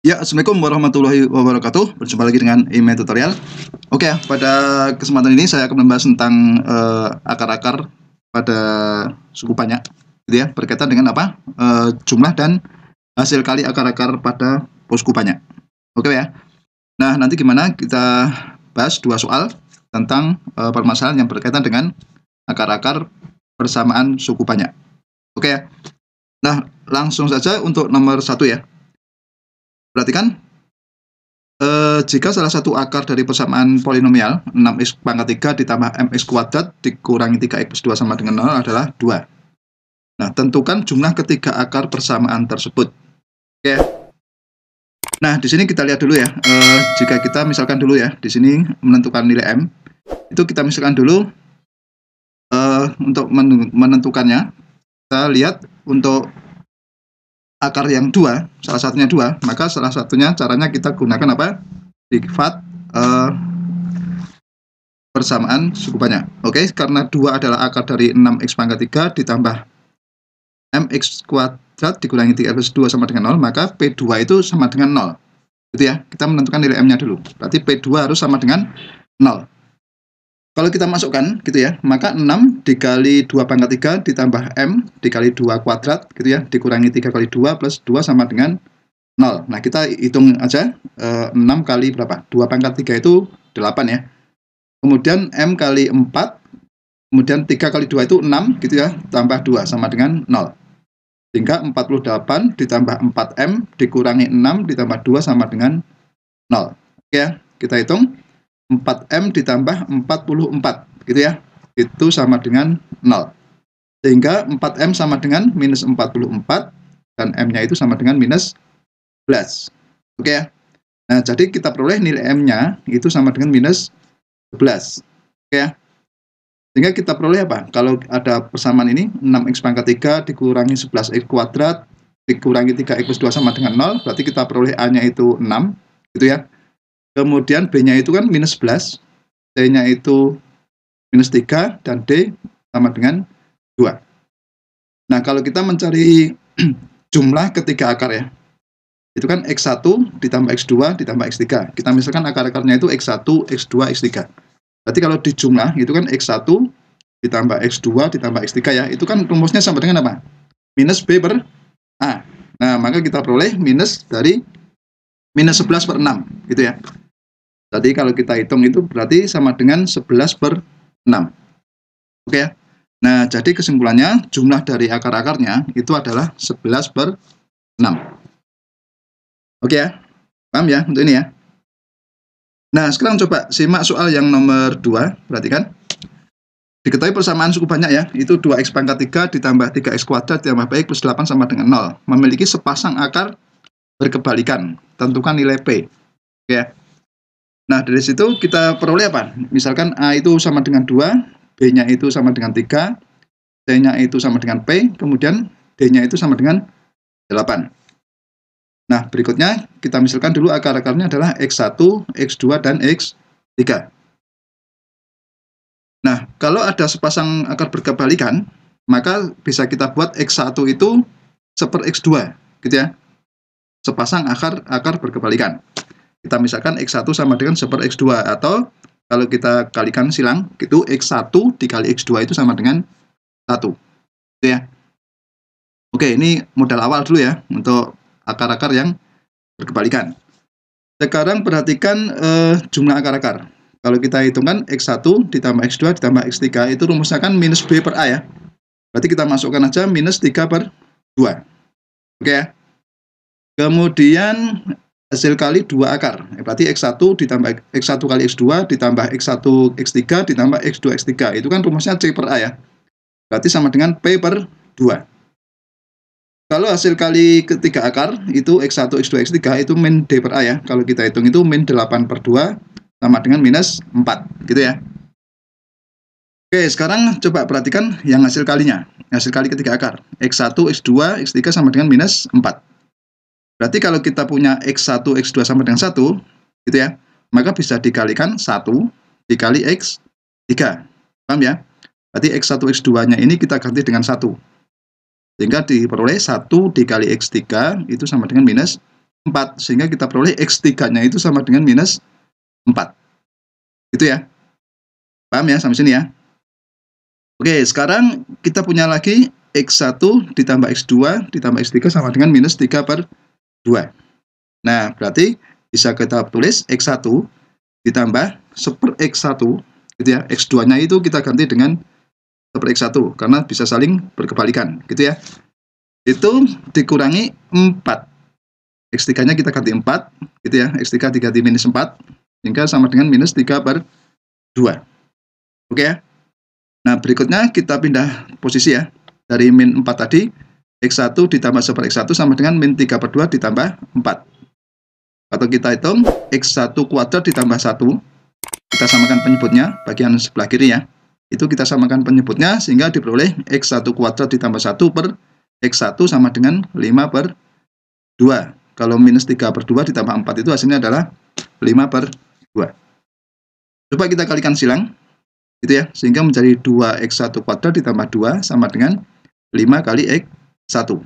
Ya, Assalamualaikum warahmatullahi wabarakatuh. Berjumpa lagi dengan Email Tutorial. Oke, pada kesempatan ini saya akan membahas tentang akar-akar pada suku banyak, gitu ya, berkaitan dengan apa? Jumlah dan hasil kali akar-akar pada suku banyak. Oke ya. Nah, nanti gimana kita bahas dua soal tentang permasalahan yang berkaitan dengan akar-akar persamaan suku banyak. Oke ya. Nah, langsung saja untuk nomor 1 ya. Perhatikan. Jika salah satu akar dari persamaan polinomial 6x pangkat 3 ditambah mx kuadrat dikurangi 3x plus 2 sama dengan 0 adalah 2. Nah, tentukan jumlah ketiga akar persamaan tersebut. Oke. Nah, di sini kita lihat dulu ya. Jika kita misalkan dulu ya, di sini menentukan nilai m, itu kita misalkan dulu untuk menentukannya. Kita lihat untuk akar yang 2, salah satunya 2, maka salah satunya caranya kita gunakan apa? Sifat persamaan suku banyak. Oke, karena 2 adalah akar dari 6x pangkat 3 ditambah mx kuadrat dikurangi 3x plus 2 sama dengan 0, maka P2 itu sama dengan 0. Gitu ya, kita menentukan nilai m-nya dulu. Berarti P2 harus sama dengan 0. Kalau kita masukkan gitu ya, maka 6 dikali 2 pangkat 3 ditambah m dikali 2 kuadrat gitu ya, dikurangi 3 kali 2 plus 2 sama dengan 0. Nah, kita hitung aja 6 kali berapa? 2 pangkat 3 itu 8 ya. Kemudian m kali 4, kemudian 3 kali 2 itu 6 gitu ya, tambah 2 sama dengan 0. Sehingga 48 ditambah 4m dikurangi 6 ditambah 2 sama dengan 0. Oke ya, kita hitung. 4m ditambah 44 gitu ya, itu sama dengan 0, sehingga 4m sama dengan minus 44 dan m-nya itu sama dengan minus 11. Oke ya, nah jadi kita peroleh nilai m-nya itu sama dengan minus 11. Oke ya, sehingga kita peroleh apa? Kalau ada persamaan ini 6x pangkat 3 dikurangi 11x kuadrat dikurangi 3x plus 2 sama dengan 0, berarti kita peroleh a-nya itu 6 gitu ya. Kemudian B-nya itu kan minus 11, C-nya itu minus 3, dan D sama dengan 2. Nah, kalau kita mencari jumlah ketiga akar ya, itu kan X1 ditambah X2 ditambah X3. Kita misalkan akar-akarnya itu X1, X2, X3. Berarti kalau dijumlah, itu kan X1 ditambah X2 ditambah X3 ya, itu kan rumusnya sama dengan apa? Minus B per A. Nah, maka kita peroleh minus dari minus 11 per 6, gitu ya. Jadi kalau kita hitung itu berarti sama dengan 11 per 6. Oke ya. Nah, jadi kesimpulannya jumlah dari akar-akarnya itu adalah 11 per 6. Oke ya. Paham ya untuk ini ya. Nah, sekarang coba simak soal yang nomor 2. Perhatikan. Diketahui persamaan suku banyak ya, itu 2x pangkat 3 ditambah 3x kuadrat ditambah x plus 8 sama dengan 0. Memiliki sepasang akar berkebalikan. Tentukan nilai P. Oke ya. Nah, dari situ kita peroleh apa? Misalkan A itu sama dengan 2, B-nya itu sama dengan 3, C-nya itu sama dengan P, kemudian D-nya itu sama dengan 8. Nah, berikutnya kita misalkan dulu akar-akarnya adalah X1, X2, dan X3. Nah, kalau ada sepasang akar berkebalikan, maka bisa kita buat X1 itu seper X2, gitu ya. Sepasang akar berkebalikan. Kita misalkan X1 sama dengan 1 per X2, atau kalau kita kalikan silang, itu X1 dikali X2 itu sama dengan 1. Gitu ya. Oke, ini modal awal dulu ya, untuk akar-akar yang berkebalikan. Sekarang perhatikan jumlah akar-akar. Kalau kita hitungkan X1 ditambah X2 ditambah X3, itu rumusnya kan minus B per A ya. Berarti kita masukkan aja minus 3 per 2. Oke ya. Kemudian hasil kali 2 akar, berarti X1 ditambah X1 kali X2 ditambah X1 X3 ditambah X2 X3, itu kan rumusnya C per A ya, berarti sama dengan P per 2. Kalau hasil kali ketiga akar itu X1 X2 X3 itu min D per A ya, kalau kita hitung itu min 8 per 2 sama dengan minus 4 gitu ya. Oke, sekarang coba perhatikan yang hasil kalinya, hasil kali ketiga akar X1 X2 X3 sama dengan minus 4. Berarti kalau kita punya X1, X2 sama dengan 1, gitu ya, maka bisa dikalikan 1 dikali X3. Paham ya? Berarti X1, X2-nya ini kita ganti dengan 1. Sehingga diperoleh 1 dikali X3 itu sama dengan minus 4, sehingga kita peroleh X3-nya itu sama dengan minus 4. Gitu ya. Paham ya sampai sini ya? Oke, sekarang kita punya lagi X1 ditambah X2 ditambah X3 sama dengan minus 3/2. Nah, berarti bisa kita tulis X1 ditambah 1/X1, gitu ya. X2-nya itu kita ganti dengan 1/X1, karena bisa saling berkebalikan, gitu ya. Itu dikurangi 4. X3-nya kita ganti 4, gitu ya. X3 diganti minus 4, sehingga sama dengan minus 3/2. Oke ya. Nah, berikutnya kita pindah posisi ya. Dari min 4 tadi, X1 ditambah 1/X1 sama dengan min 3/2 ditambah 4. Atau kita hitung, X1 kuadrat ditambah 1, kita samakan penyebutnya, bagian sebelah kiri ya. Itu kita samakan penyebutnya, sehingga diperoleh X1 kuadrat ditambah 1 per X1 sama dengan 5/2. Kalau minus 3/2 ditambah 4 itu hasilnya adalah 5/2. Coba kita kalikan silang, gitu ya, sehingga menjadi 2X1 kuadrat ditambah 2 sama dengan 5 kali X1.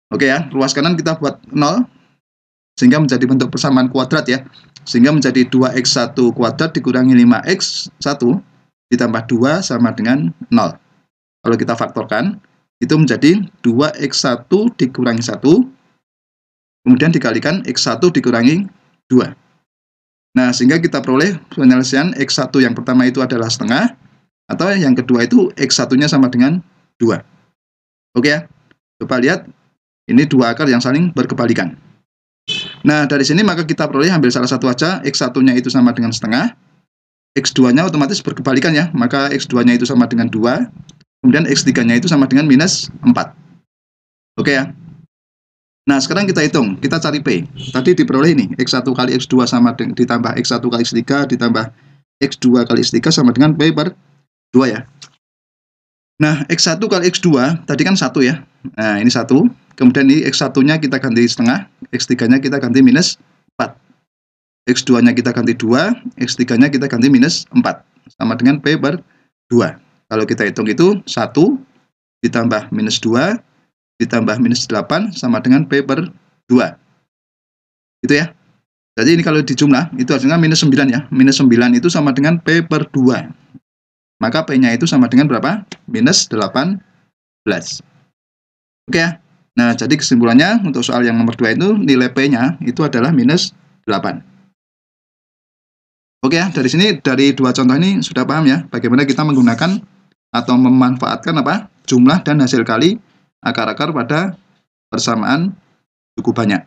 Oke ya, ruas kanan kita buat 0, sehingga menjadi bentuk persamaan kuadrat ya, sehingga menjadi 2X1 kuadrat dikurangi 5X1 ditambah 2 sama dengan 0. Kalau kita faktorkan, itu menjadi 2X1 dikurangi 1, kemudian dikalikan X1 dikurangi 2. Nah, sehingga kita peroleh penyelesaian X1 yang pertama itu adalah setengah, atau yang kedua itu X1-nya sama dengan 2. Oke ya, coba lihat, ini dua akar yang saling berkebalikan. Nah, dari sini maka kita peroleh ambil salah satu aja, X1-nya itu sama dengan setengah, X2-nya otomatis berkebalikan ya, maka X2-nya itu sama dengan 2, kemudian X3-nya itu sama dengan minus 4. Oke ya. Nah, sekarang kita hitung, kita cari P. Tadi diperoleh ini, X1 kali X2 sama ditambah X1 kali X3 ditambah X2 kali X3 sama dengan P/2 ya. Nah, X1 kali X2, tadi kan 1 ya. Nah, ini 1, kemudian ini X1-nya kita ganti setengah, X3-nya kita ganti minus 4. X2-nya kita ganti 2, X3-nya kita ganti minus 4. Sama dengan P/2. Kalau kita hitung itu, 1 ditambah minus 2, ditambah minus 8 sama dengan P/2. Gitu ya. Jadi ini kalau dijumlah, itu hasilnya minus 9 ya. Minus 9 itu sama dengan P/2. Maka P-nya itu sama dengan berapa? Minus 18. Oke ya. Nah, jadi kesimpulannya untuk soal yang nomor 2 itu, nilai P-nya itu adalah minus 8. Oke ya, dari sini, dari dua contoh ini sudah paham ya, bagaimana kita menggunakan atau memanfaatkan apa? Jumlah dan hasil kali akar-akar pada persamaan cukup banyak.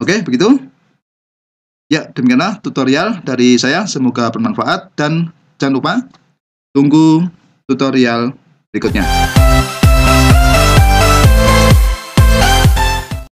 Oke, begitu? Ya, demikianlah tutorial dari saya. Semoga bermanfaat dan jangan lupa tunggu tutorial berikutnya.